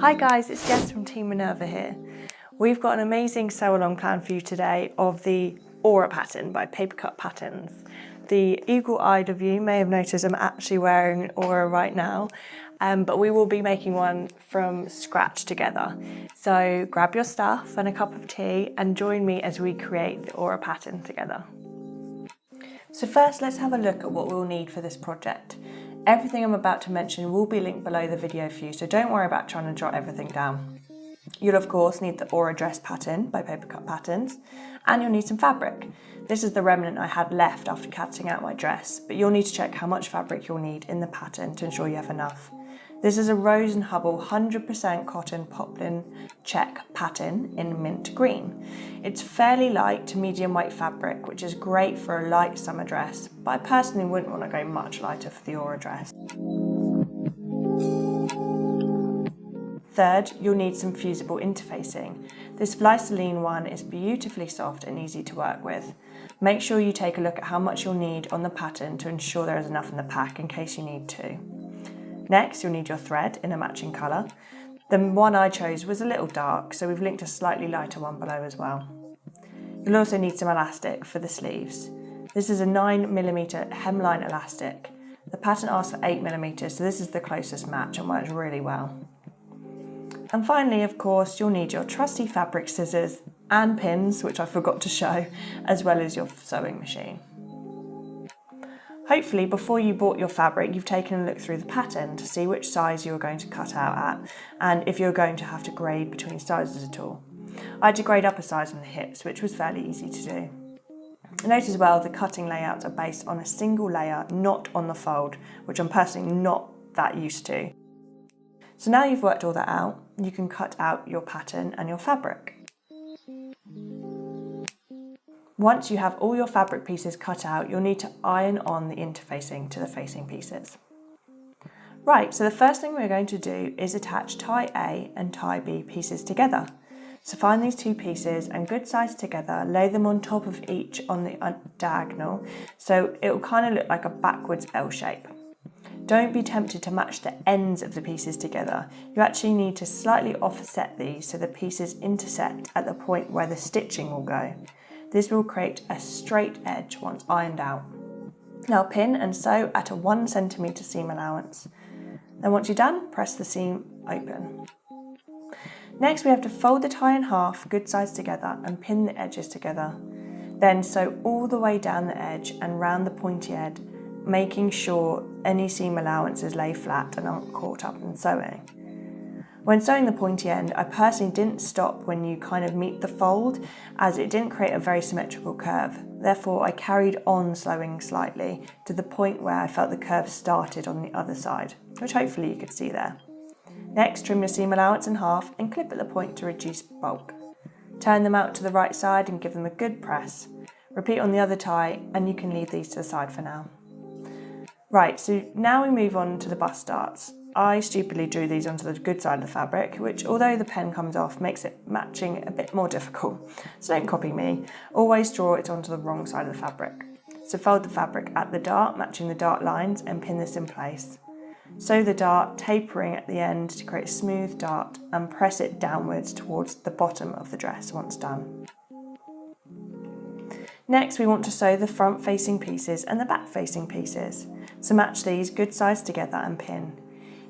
Hi guys, it's Jess from Team Minerva here. We've got an amazing sew-along plan for you today of the Aura pattern by Papercut Patterns. The eagle-eyed of you may have noticed I'm actually wearing an Aura right now, but we will be making one from scratch together. So grab your stuff and a cup of tea and join me as we create the Aura pattern together. So first, let's have a look at what we'll need for this project. Everything I'm about to mention will be linked below the video for you, so don't worry about trying to jot everything down. You'll of course need the Aura Dress pattern by Papercut Patterns, and you'll need some fabric. This is the remnant I had left after cutting out my dress, but you'll need to check how much fabric you'll need in the pattern to ensure you have enough. This is a Rose and Hubble 100% cotton poplin check pattern in mint green. It's fairly light to medium weight fabric, which is great for a light summer dress, but I personally wouldn't want to go much lighter for the Aura dress. Third, you'll need some fusible interfacing. This Flyceline one is beautifully soft and easy to work with. Make sure you take a look at how much you'll need on the pattern to ensure there is enough in the pack in case you need to. Next, you'll need your thread in a matching colour. The one I chose was a little dark, so we've linked a slightly lighter one below as well. You'll also need some elastic for the sleeves. This is a 9mm hemline elastic. The pattern asks for 8mm, so this is the closest match and works really well. And finally, of course, you'll need your trusty fabric scissors and pins, which I forgot to show, as well as your sewing machine. Hopefully, before you bought your fabric, you've taken a look through the pattern to see which size you're going to cut out at, and if you're going to have to grade between sizes at all. I had to grade up a size on the hips, which was fairly easy to do. Note as well, the cutting layouts are based on a single layer, not on the fold, which I'm personally not that used to. So now you've worked all that out, you can cut out your pattern and your fabric. Once you have all your fabric pieces cut out, you'll need to iron on the interfacing to the facing pieces. Right, so the first thing we're going to do is attach tie A and tie B pieces together. So find these two pieces and good size together, lay them on top of each on the diagonal, so it will kind of look like a backwards L shape. Don't be tempted to match the ends of the pieces together. You actually need to slightly offset these so the pieces intersect at the point where the stitching will go. This will create a straight edge once ironed out. Now pin and sew at a 1cm seam allowance. Then once you're done, press the seam open. Next we have to fold the tie in half, good sides together, and pin the edges together. Then sew all the way down the edge and round the pointy end, making sure any seam allowances lay flat and aren't caught up in sewing. When sewing the pointy end, I personally didn't stop when you kind of meet the fold, as it didn't create a very symmetrical curve. Therefore, I carried on sewing slightly to the point where I felt the curve started on the other side, which hopefully you could see there. Next, trim your seam allowance in half and clip at the point to reduce bulk. Turn them out to the right side and give them a good press. Repeat on the other tie, and you can leave these to the side for now. Right, so now we move on to the bust darts. I stupidly drew these onto the good side of the fabric, which, although the pen comes off, makes it matching a bit more difficult. So don't copy me, always draw it onto the wrong side of the fabric. So fold the fabric at the dart, matching the dart lines, and pin this in place. Sew the dart, tapering at the end to create a smooth dart, and press it downwards towards the bottom of the dress once done. Next, we want to sew the front facing pieces and the back facing pieces. So match these good sides together and pin.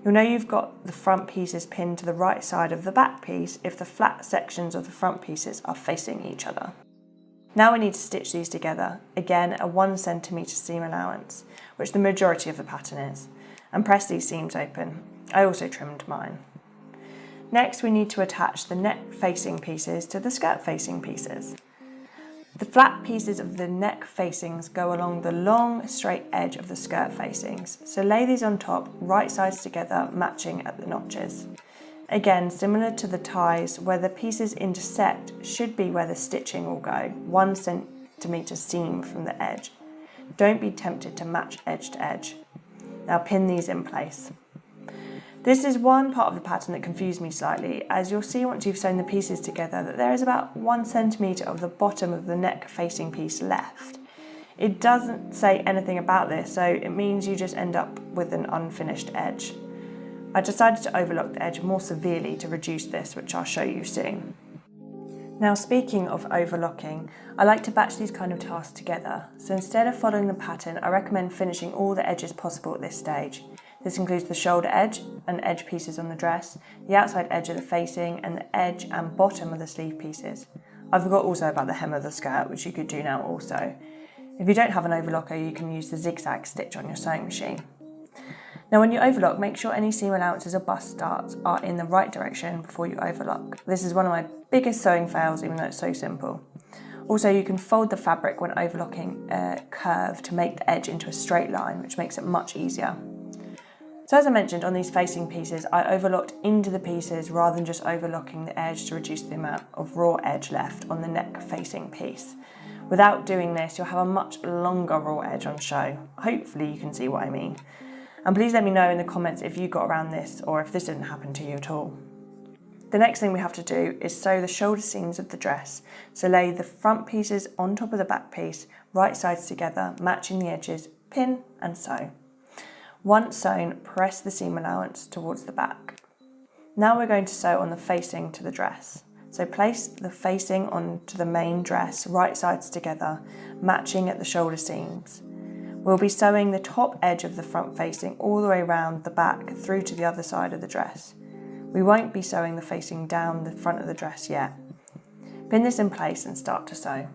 You'll know you've got the front pieces pinned to the right side of the back piece if the flat sections of the front pieces are facing each other. Now we need to stitch these together, again a 1cm seam allowance, which the majority of the pattern is, and press these seams open. I also trimmed mine. Next we need to attach the neck facing pieces to the skirt facing pieces. The flat pieces of the neck facings go along the long straight edge of the skirt facings, so lay these on top, right sides together, matching at the notches. Again, similar to the ties, where the pieces intersect should be where the stitching will go, 1cm seam from the edge. Don't be tempted to match edge to edge. Now pin these in place. This is one part of the pattern that confused me slightly, as you'll see once you've sewn the pieces together that there is about 1cm of the bottom of the neck facing piece left. It doesn't say anything about this, so it means you just end up with an unfinished edge. I decided to overlock the edge more severely to reduce this, which I'll show you soon. Now, speaking of overlocking, I like to batch these kind of tasks together. So instead of following the pattern, I recommend finishing all the edges possible at this stage. This includes the shoulder edge and edge pieces on the dress, the outside edge of the facing, and the edge and bottom of the sleeve pieces. I forgot also about the hem of the skirt, which you could do now also. If you don't have an overlocker, you can use the zigzag stitch on your sewing machine. Now when you overlock, make sure any seam allowances or bust starts are in the right direction before you overlock. This is one of my biggest sewing fails, even though it's so simple. Also, you can fold the fabric when overlocking a curve to make the edge into a straight line, which makes it much easier. So as I mentioned, on these facing pieces, I overlocked into the pieces rather than just overlocking the edge to reduce the amount of raw edge left on the neck facing piece. Without doing this, you'll have a much longer raw edge on show. Hopefully you can see what I mean. And please let me know in the comments if you got around this or if this didn't happen to you at all. The next thing we have to do is sew the shoulder seams of the dress. So lay the front pieces on top of the back piece, right sides together, matching the edges, pin and sew. Once sewn, press the seam allowance towards the back. Now we're going to sew on the facing to the dress. So place the facing onto the main dress, right sides together, matching at the shoulder seams. We'll be sewing the top edge of the front facing all the way around the back through to the other side of the dress. We won't be sewing the facing down the front of the dress yet. Pin this in place and start to sew.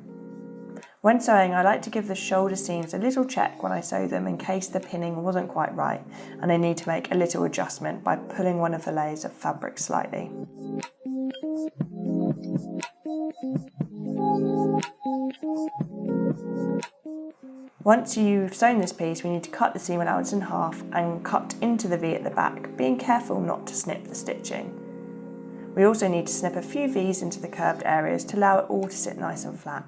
When sewing, I like to give the shoulder seams a little check when I sew them in case the pinning wasn't quite right and I need to make a little adjustment by pulling one of the layers of fabric slightly. Once you've sewn this piece, we need to cut the seam allowance in half and cut into the V at the back, being careful not to snip the stitching. We also need to snip a few V's into the curved areas to allow it all to sit nice and flat.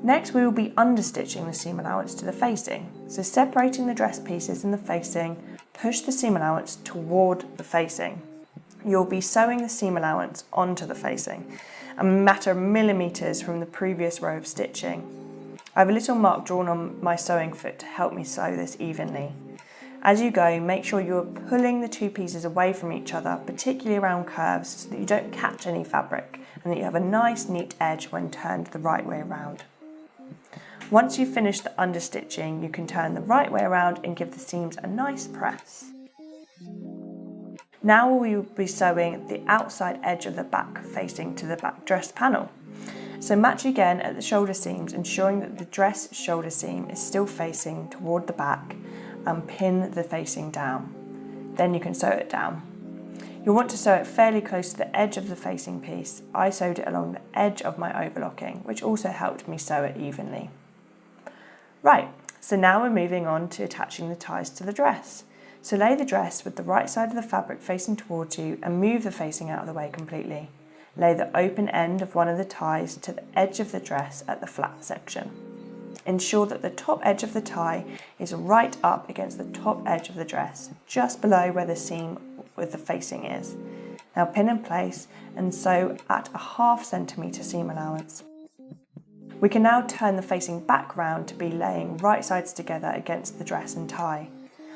Next, we will be understitching the seam allowance to the facing. So separating the dress pieces in the facing, push the seam allowance toward the facing. You'll be sewing the seam allowance onto the facing, a matter of millimetres from the previous row of stitching. I have a little mark drawn on my sewing foot to help me sew this evenly. As you go, make sure you are pulling the two pieces away from each other, particularly around curves, so that you don't catch any fabric and that you have a nice neat edge when turned the right way around. Once you've finished the understitching, you can turn the right way around and give the seams a nice press. Now we will be sewing the outside edge of the back facing to the back dress panel. So match again at the shoulder seams, ensuring that the dress shoulder seam is still facing toward the back, and pin the facing down. Then you can sew it down. You'll want to sew it fairly close to the edge of the facing piece. I sewed it along the edge of my overlocking, which also helped me sew it evenly. Right, so now we're moving on to attaching the ties to the dress. So lay the dress with the right side of the fabric facing towards you and move the facing out of the way completely. Lay the open end of one of the ties to the edge of the dress at the flat section. Ensure that the top edge of the tie is right up against the top edge of the dress, just below where the seam with the facing is. Now pin in place and sew at a ½ centimetre seam allowance. We can now turn the facing back round to be laying right sides together against the dress and tie.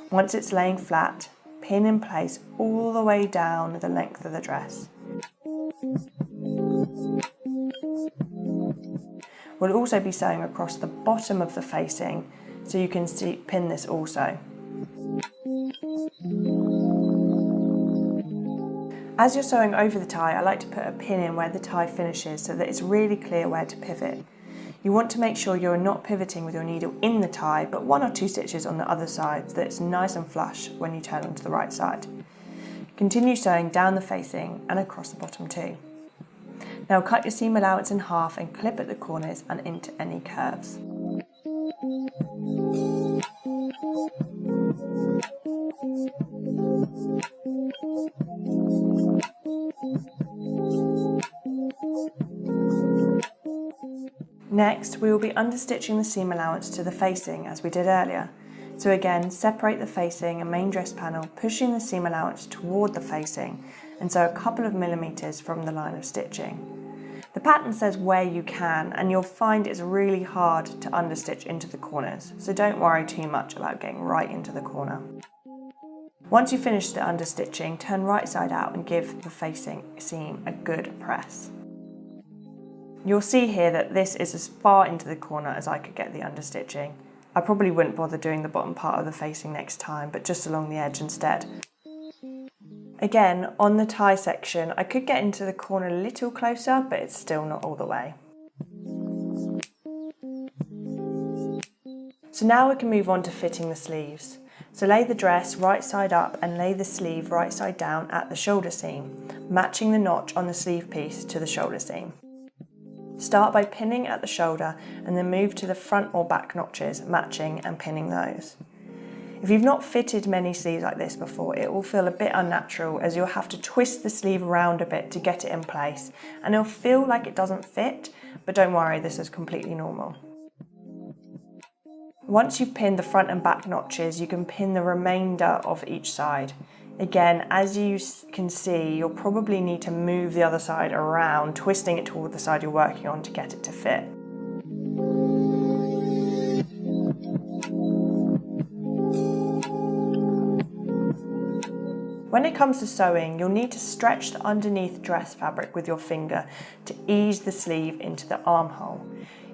Once it's laying flat, pin in place all the way down the length of the dress. We'll also be sewing across the bottom of the facing, so you can pin this also. As you're sewing over the tie, I like to put a pin in where the tie finishes so that it's really clear where to pivot. You want to make sure you're not pivoting with your needle in the tie, but 1 or 2 stitches on the other side so that it's nice and flush when you turn onto the right side. Continue sewing down the facing and across the bottom too. Now cut your seam allowance in half and clip at the corners and into any curves. Next, we will be understitching the seam allowance to the facing as we did earlier. So again, separate the facing and main dress panel, pushing the seam allowance toward the facing, and sew a couple of millimetres from the line of stitching. The pattern says where you can, and you'll find it's really hard to understitch into the corners, so don't worry too much about getting right into the corner. Once you've finished the understitching, turn right side out and give the facing seam a good press. You'll see here that this is as far into the corner as I could get the understitching. I probably wouldn't bother doing the bottom part of the facing next time, but just along the edge instead. Again, on the tie section, I could get into the corner a little closer, but it's still not all the way. So now we can move on to fitting the sleeves. So lay the dress right side up and lay the sleeve right side down at the shoulder seam, matching the notch on the sleeve piece to the shoulder seam. Start by pinning at the shoulder and then move to the front or back notches, matching and pinning those. If you've not fitted many sleeves like this before, it will feel a bit unnatural as you'll have to twist the sleeve around a bit to get it in place, and it'll feel like it doesn't fit, but don't worry, this is completely normal. Once you've pinned the front and back notches, you can pin the remainder of each side. Again, as you can see, you'll probably need to move the other side around, twisting it toward the side you're working on to get it to fit. When it comes to sewing, you'll need to stretch the underneath dress fabric with your finger to ease the sleeve into the armhole.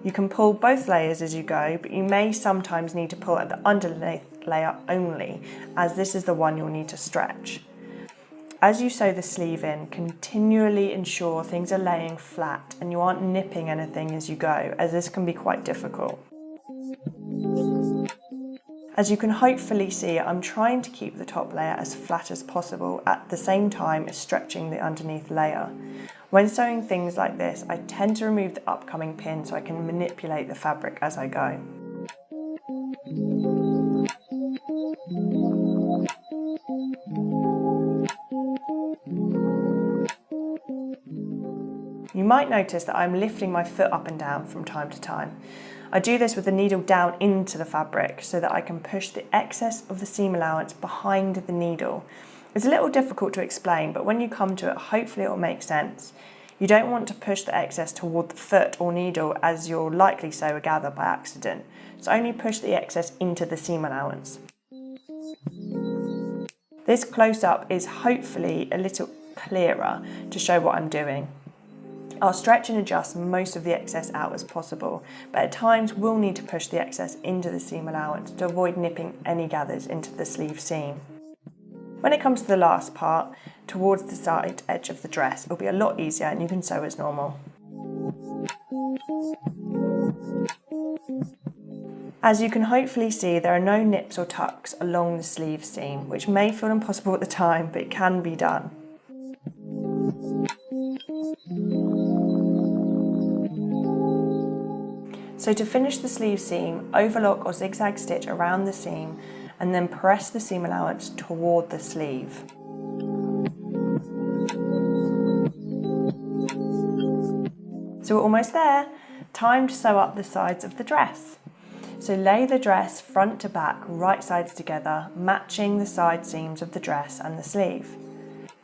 You can pull both layers as you go, but you may sometimes need to pull at the underneath layer only, as this is the one you'll need to stretch. As you sew the sleeve in, continually ensure things are laying flat and you aren't nipping anything as you go, as this can be quite difficult. As you can hopefully see, I'm trying to keep the top layer as flat as possible at the same time as stretching the underneath layer. When sewing things like this, I tend to remove the upcoming pin so I can manipulate the fabric as I go. You might notice that I'm lifting my foot up and down from time to time. I do this with the needle down into the fabric so that I can push the excess of the seam allowance behind the needle. It's a little difficult to explain, but when you come to it, hopefully it will make sense. You don't want to push the excess toward the foot or needle, as you'll likely sew a gather by accident, so only push the excess into the seam allowance. This close-up is hopefully a little clearer to show what I'm doing. I'll stretch and adjust most of the excess out as possible, but at times we'll need to push the excess into the seam allowance to avoid nipping any gathers into the sleeve seam. When it comes to the last part, towards the side edge of the dress, it'll be a lot easier and you can sew as normal. As you can hopefully see, there are no nips or tucks along the sleeve seam, which may feel impossible at the time, but it can be done. So to finish the sleeve seam, overlock or zigzag stitch around the seam and then press the seam allowance toward the sleeve. So we're almost there. Time to sew up the sides of the dress. So lay the dress front to back, right sides together, matching the side seams of the dress and the sleeve.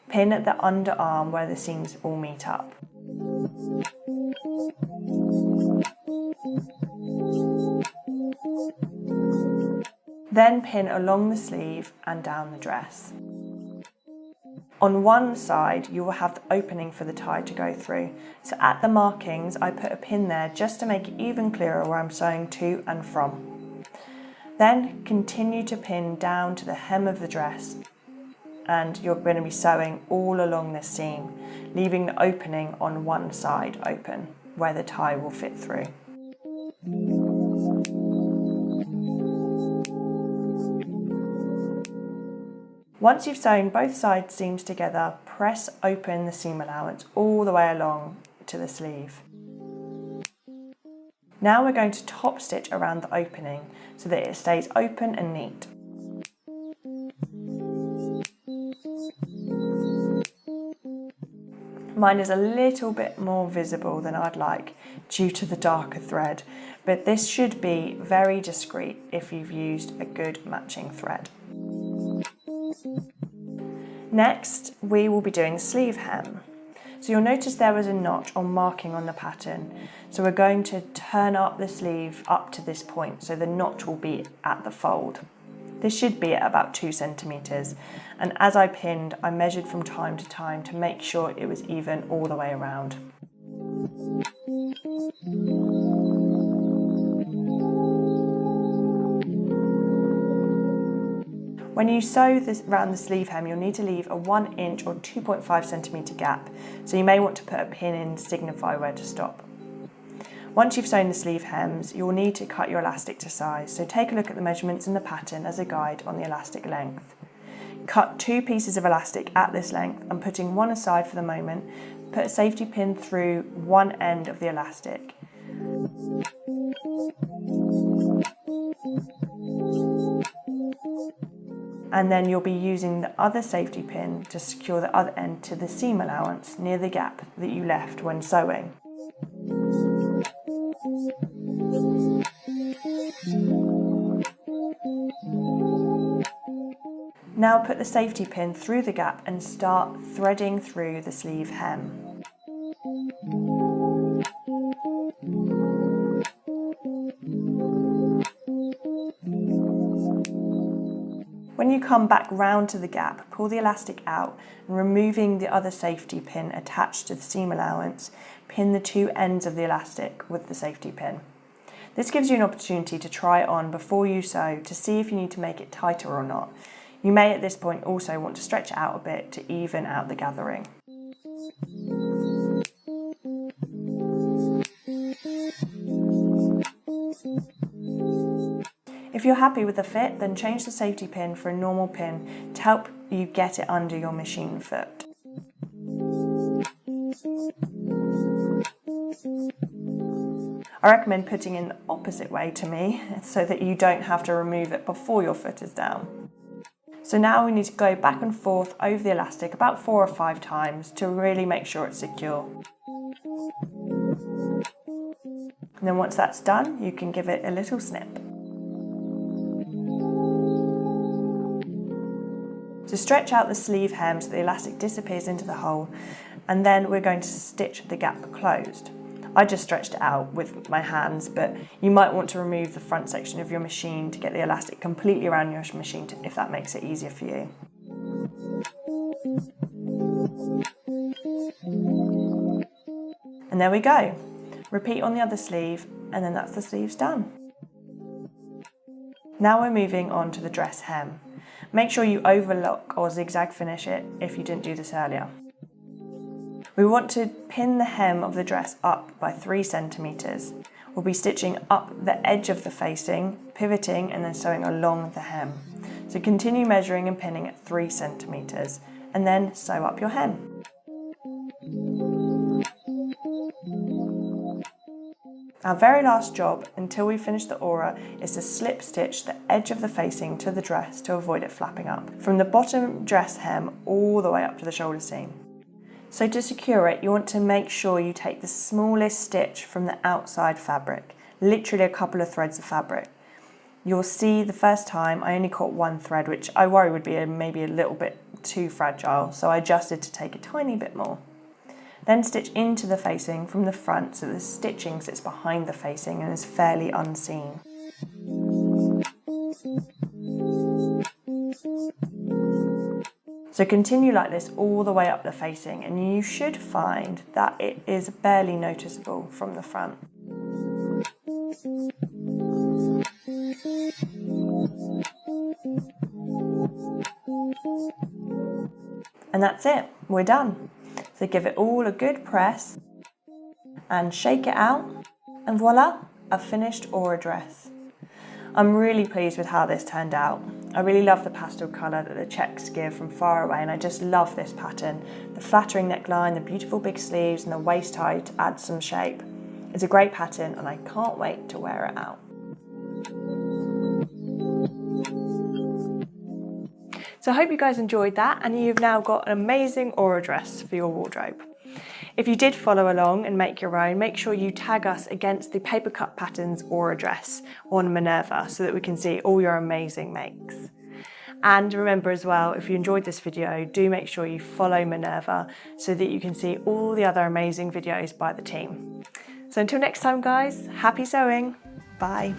Pin at the underarm where the seams all meet up. Then pin along the sleeve and down the dress. On one side, you will have the opening for the tie to go through. So at the markings, I put a pin there just to make it even clearer where I'm sewing to and from. Then continue to pin down to the hem of the dress, and you're going to be sewing all along this seam, leaving the opening on one side open, where the tie will fit through. Once you've sewn both side seams together, press open the seam allowance all the way along to the sleeve. Now we're going to top stitch around the opening so that it stays open and neat. Mine is a little bit more visible than I'd like due to the darker thread, but this should be very discreet if you've used a good matching thread. Next, we will be doing the sleeve hem. So you'll notice there was a notch or marking on the pattern. So we're going to turn up the sleeve up to this point so the notch will be at the fold. This should be at about 2 centimetres, and as I pinned, I measured from time to time to make sure it was even all the way around. When you sew this around the sleeve hem, you'll need to leave a 1 inch or 2.5 centimetre gap, so you may want to put a pin in to signify where to stop. Once you've sewn the sleeve hems, you'll need to cut your elastic to size, so take a look at the measurements in the pattern as a guide on the elastic length. Cut 2 pieces of elastic at this length, and putting one aside for the moment, put a safety pin through one end of the elastic. And then you'll be using the other safety pin to secure the other end to the seam allowance near the gap that you left when sewing. Now put the safety pin through the gap and start threading through the sleeve hem. When you come back round to the gap, pull the elastic out and removing the other safety pin attached to the seam allowance, pin the 2 ends of the elastic with the safety pin. This gives you an opportunity to try it on before you sew to see if you need to make it tighter or not. You may at this point also want to stretch it out a bit to even out the gathering. If you're happy with the fit, then change the safety pin for a normal pin to help you get it under your machine foot. I recommend putting in the opposite way to me so that you don't have to remove it before your foot is down. So now we need to go back and forth over the elastic about 4 or 5 times to really make sure it's secure. And then once that's done, you can give it a little snip. So stretch out the sleeve hem so the elastic disappears into the hole, and then we're going to stitch the gap closed. I just stretched it out with my hands, but you might want to remove the front section of your machine to get the elastic completely around your machine if that makes it easier for you. And there we go. Repeat on the other sleeve, and then that's the sleeves done. Now we're moving on to the dress hem. Make sure you overlock or zigzag finish it if you didn't do this earlier. We want to pin the hem of the dress up by 3 centimetres. We'll be stitching up the edge of the facing, pivoting and then sewing along the hem. So continue measuring and pinning at 3 centimetres and then sew up your hem. Our very last job, until we finish the aura, is to slip stitch the edge of the facing to the dress to avoid it flapping up, from the bottom dress hem all the way up to the shoulder seam. So to secure it, you want to make sure you take the smallest stitch from the outside fabric, literally a couple of threads of fabric. You'll see the first time I only caught 1 thread, which I worry would be maybe a little bit too fragile, so I adjusted to take a tiny bit more. Then stitch into the facing from the front so the stitching sits behind the facing and is fairly unseen. So continue like this all the way up the facing and you should find that it is barely noticeable from the front. And that's it, we're done. So give it all a good press and shake it out and voila, a finished aura dress. I'm really pleased with how this turned out. I really love the pastel colour that the checks give from far away and I just love this pattern. The flattering neckline, the beautiful big sleeves and the waist high to add some shape. It's a great pattern and I can't wait to wear it out. So I hope you guys enjoyed that and you've now got an amazing aura dress for your wardrobe. If you did follow along and make your own, make sure you tag us against the Papercut Patterns aura dress on Minerva so that we can see all your amazing makes. And remember as well, if you enjoyed this video, do make sure you follow Minerva so that you can see all the other amazing videos by the team. So until next time guys, happy sewing, bye.